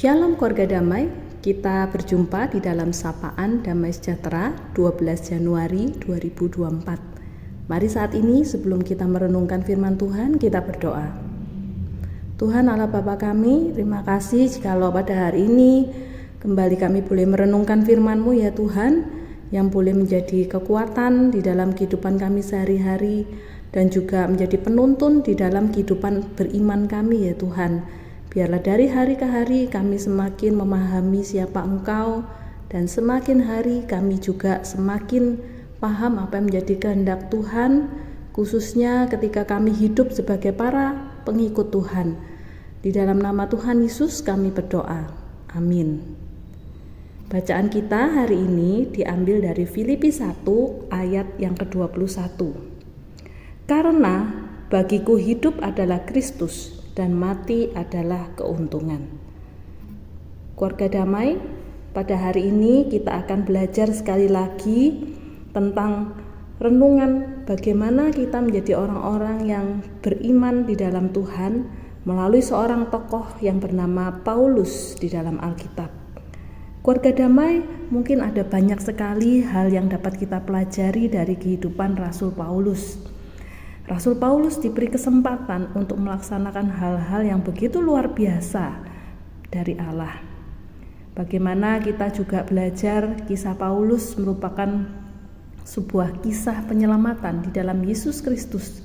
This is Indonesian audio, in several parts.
Shalom keluarga damai, kita berjumpa di dalam Sapaan Damai Sejahtera 12 Januari 2024. Mari saat ini sebelum kita merenungkan firman Tuhan, kita berdoa. Tuhan Allah Bapa kami, terima kasih jikalau pada hari ini kembali kami boleh merenungkan firman-Mu ya Tuhan, yang boleh menjadi kekuatan di dalam kehidupan kami sehari-hari dan juga menjadi penuntun di dalam kehidupan beriman kami ya Tuhan. Biarlah dari hari ke hari kami semakin memahami siapa Engkau, dan semakin hari kami juga semakin paham apa yang menjadi kehendak Tuhan, khususnya ketika kami hidup sebagai para pengikut Tuhan. Di dalam nama Tuhan Yesus kami berdoa. Amin. Bacaan kita hari ini diambil dari Filipi 1 ayat yang ke-21. Karena bagiku hidup adalah Kristus dan mati adalah keuntungan. Keluarga damai, pada hari ini kita akan belajar sekali lagi tentang renungan bagaimana kita menjadi orang-orang yang beriman di dalam Tuhan melalui seorang tokoh yang bernama Paulus di dalam Alkitab. Keluarga damai, mungkin ada banyak sekali hal yang dapat kita pelajari dari kehidupan Rasul Paulus. Rasul Paulus diberi kesempatan untuk melaksanakan hal-hal yang begitu luar biasa dari Allah. Bagaimana kita juga belajar kisah Paulus merupakan sebuah kisah penyelamatan di dalam Yesus Kristus,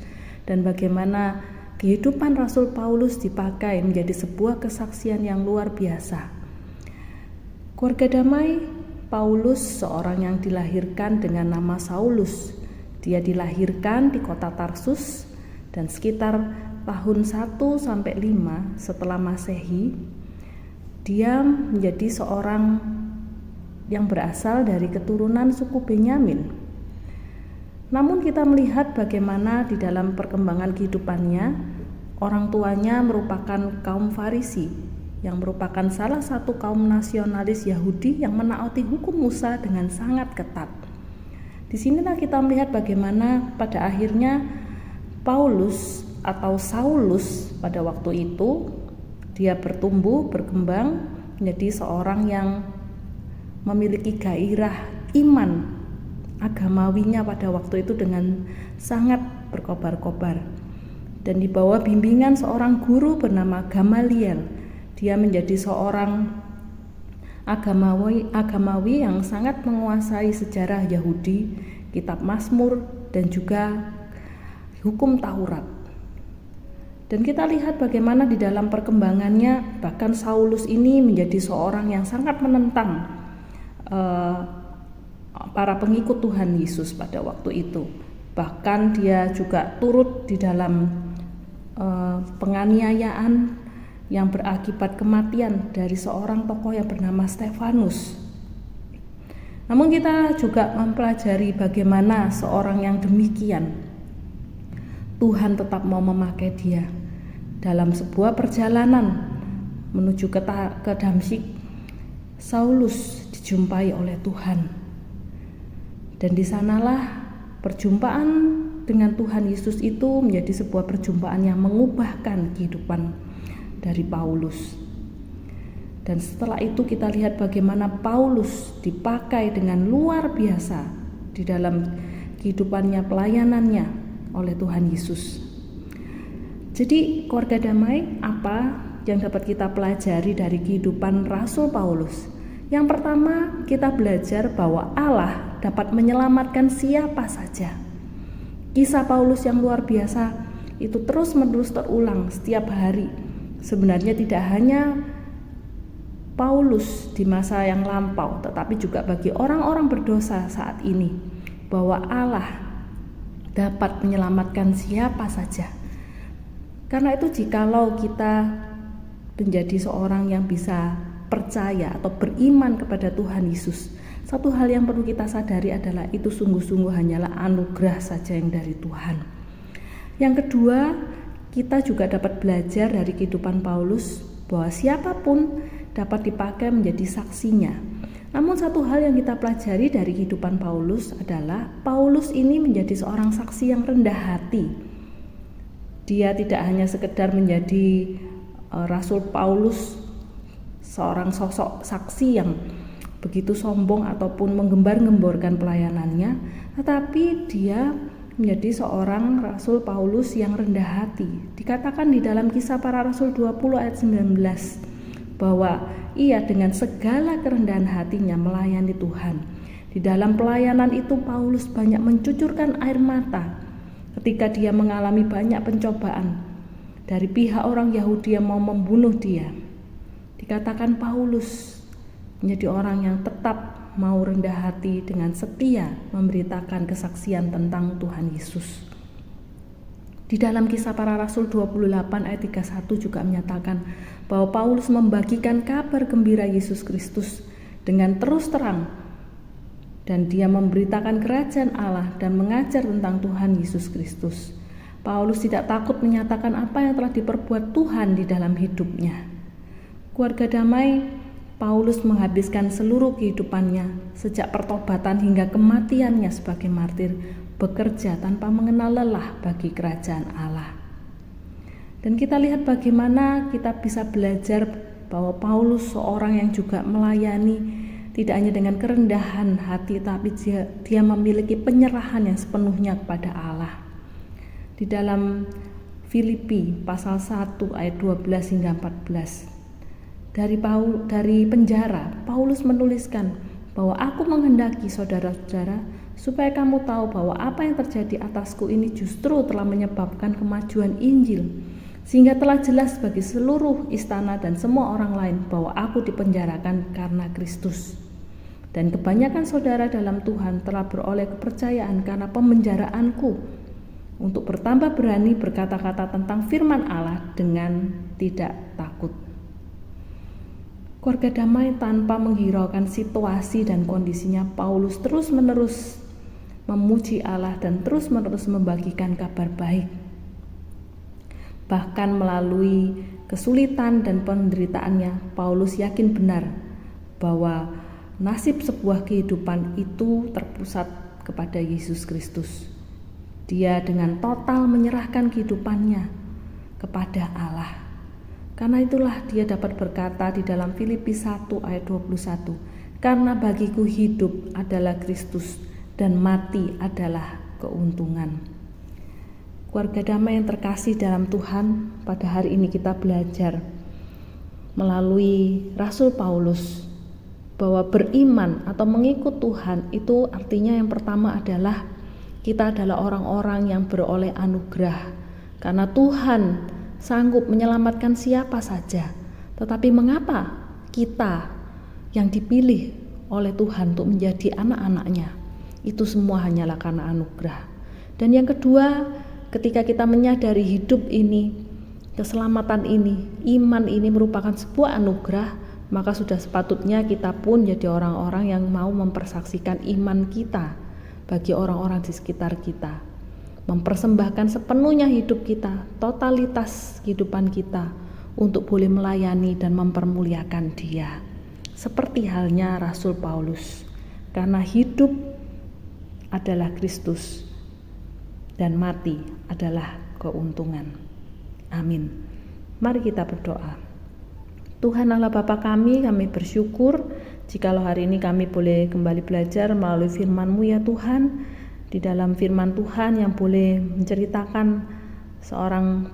dan bagaimana kehidupan Rasul Paulus dipakai menjadi sebuah kesaksian yang luar biasa. Keluarga damai, Paulus seorang yang dilahirkan dengan nama Saulus. Dia dilahirkan di kota Tarsus, dan sekitar tahun 1-5 setelah Masehi, dia menjadi seorang yang berasal dari keturunan suku Benyamin. Namun kita melihat bagaimana di dalam perkembangan kehidupannya, orang tuanya merupakan kaum Farisi, yang merupakan salah satu kaum nasionalis Yahudi yang menaati hukum Musa dengan sangat ketat. Di sinilah kita melihat bagaimana pada akhirnya Paulus atau Saulus pada waktu itu dia bertumbuh, berkembang menjadi seorang yang memiliki gairah iman agamawinya pada waktu itu dengan sangat berkobar-kobar. Dan di bawah bimbingan seorang guru bernama Gamaliel, dia menjadi seorang agamawi yang sangat menguasai sejarah Yahudi, kitab Mazmur, dan juga hukum Taurat. Dan kita lihat bagaimana di dalam perkembangannya, bahkan Saulus ini menjadi seorang yang sangat menentang para pengikut Tuhan Yesus pada waktu itu. Bahkan dia juga turut di dalam penganiayaan yang berakibat kematian dari seorang tokoh yang bernama Stefanus. Namun kita juga mempelajari bagaimana seorang yang demikian Tuhan tetap mau memakai dia dalam sebuah perjalanan menuju ke Damsyik. Saulus dijumpai oleh Tuhan, dan di sanalah perjumpaan dengan Tuhan Yesus itu menjadi sebuah perjumpaan yang mengubahkan kehidupan dari Paulus. Dan setelah itu kita lihat bagaimana Paulus dipakai dengan luar biasa di dalam kehidupannya, pelayanannya oleh Tuhan Yesus. Jadi keluarga damai, apa yang dapat kita pelajari dari kehidupan Rasul Paulus? Yang pertama, kita belajar bahwa Allah dapat menyelamatkan siapa saja. Kisah Paulus yang luar biasa itu terus-menerus terulang setiap hari. Sebenarnya tidak hanya Paulus di masa yang lampau, tetapi juga bagi orang-orang berdosa saat ini, bahwa Allah dapat menyelamatkan siapa saja. Karena itu jikalau kita menjadi seorang yang bisa percaya atau beriman kepada Tuhan Yesus, satu hal yang perlu kita sadari adalah itu sungguh-sungguh hanyalah anugerah saja yang dari Tuhan. Yang kedua, kita juga dapat belajar dari kehidupan Paulus bahwa siapapun dapat dipakai menjadi saksinya. Namun satu hal yang kita pelajari dari kehidupan Paulus adalah Paulus ini menjadi seorang saksi yang rendah hati. Dia tidak hanya sekedar menjadi Rasul Paulus seorang sosok saksi yang begitu sombong ataupun menggembar-gemborkan pelayanannya, tetapi dia menjadi seorang Rasul Paulus yang rendah hati. Dikatakan di dalam Kisah Para Rasul 20 ayat 19 bahwa ia dengan segala kerendahan hatinya melayani Tuhan. Di dalam pelayanan itu Paulus banyak mencucurkan air mata ketika dia mengalami banyak pencobaan dari pihak orang Yahudi yang mau membunuh dia. Dikatakan Paulus menjadi orang yang tetap mau rendah hati dengan setia memberitakan kesaksian tentang Tuhan Yesus. Di dalam Kisah Para Rasul 28 ayat 31 juga menyatakan bahwa Paulus membagikan kabar gembira Yesus Kristus dengan terus terang, dan dia memberitakan kerajaan Allah dan mengajar tentang Tuhan Yesus Kristus. Paulus tidak takut menyatakan apa yang telah diperbuat Tuhan di dalam hidupnya. Keluarga damai, Paulus menghabiskan seluruh kehidupannya sejak pertobatan hingga kematiannya sebagai martir, bekerja tanpa mengenal lelah bagi kerajaan Allah. Dan kita lihat bagaimana kita bisa belajar bahwa Paulus seorang yang juga melayani tidak hanya dengan kerendahan hati, tapi dia memiliki penyerahan yang sepenuhnya kepada Allah. Di dalam Filipi pasal 1 ayat 12 hingga 14. Dari penjara, Paulus menuliskan bahwa aku menghendaki saudara-saudara supaya kamu tahu bahwa apa yang terjadi atasku ini justru telah menyebabkan kemajuan Injil, sehingga telah jelas bagi seluruh istana dan semua orang lain bahwa aku dipenjarakan karena Kristus. Dan kebanyakan saudara dalam Tuhan telah beroleh kepercayaan karena pemenjaraanku, untuk bertambah berani berkata-kata tentang firman Allah dengan tidak takut. Keluarga damai, tanpa menghiraukan situasi dan kondisinya, Paulus terus-menerus memuji Allah dan terus-menerus membagikan kabar baik. Bahkan melalui kesulitan dan penderitaannya, Paulus yakin benar bahwa nasib sebuah kehidupan itu terpusat kepada Yesus Kristus. Dia dengan total menyerahkan kehidupannya kepada Allah. Karena itulah dia dapat berkata di dalam Filipi 1 ayat 21, karena bagiku hidup adalah Kristus dan mati adalah keuntungan. Keluarga damai yang terkasih dalam Tuhan, pada hari ini kita belajar melalui Rasul Paulus bahwa beriman atau mengikut Tuhan itu artinya yang pertama adalah kita adalah orang-orang yang beroleh anugerah, karena Tuhan sanggup menyelamatkan siapa saja. Tetapi mengapa kita yang dipilih oleh Tuhan untuk menjadi anak-anaknya? Itu semua hanyalah karena anugerah. Dan yang kedua, ketika kita menyadari hidup ini, keselamatan ini, iman ini merupakan sebuah anugerah, maka sudah sepatutnya kita pun jadi orang-orang yang mau mempersaksikan iman kita bagi orang-orang di sekitar kita. Mempersembahkan sepenuhnya hidup kita, totalitas kehidupan kita untuk boleh melayani dan mempermuliakan Dia. Seperti halnya Rasul Paulus, karena hidup adalah Kristus dan mati adalah keuntungan. Amin. Mari kita berdoa. Tuhan Allah Bapa kami bersyukur jikalau hari ini kami boleh kembali belajar melalui firman-Mu ya Tuhan. Di dalam firman Tuhan yang boleh menceritakan seorang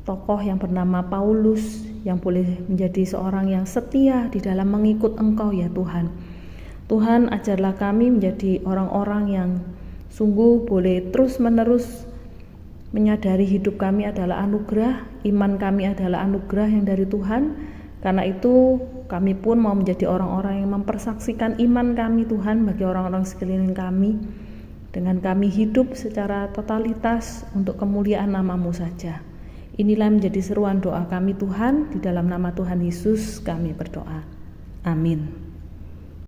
tokoh yang bernama Paulus yang boleh menjadi seorang yang setia di dalam mengikut Engkau ya Tuhan. Tuhan, ajarlah kami menjadi orang-orang yang sungguh boleh terus-menerus menyadari hidup kami adalah anugerah, iman kami adalah anugerah yang dari Tuhan. Karena itu kami pun mau menjadi orang-orang yang mempersaksikan iman kami Tuhan bagi orang-orang sekeliling kami. Dengan kami hidup secara totalitas untuk kemuliaan nama-Mu saja. Inilah menjadi seruan doa kami Tuhan, di dalam nama Tuhan Yesus kami berdoa. Amin.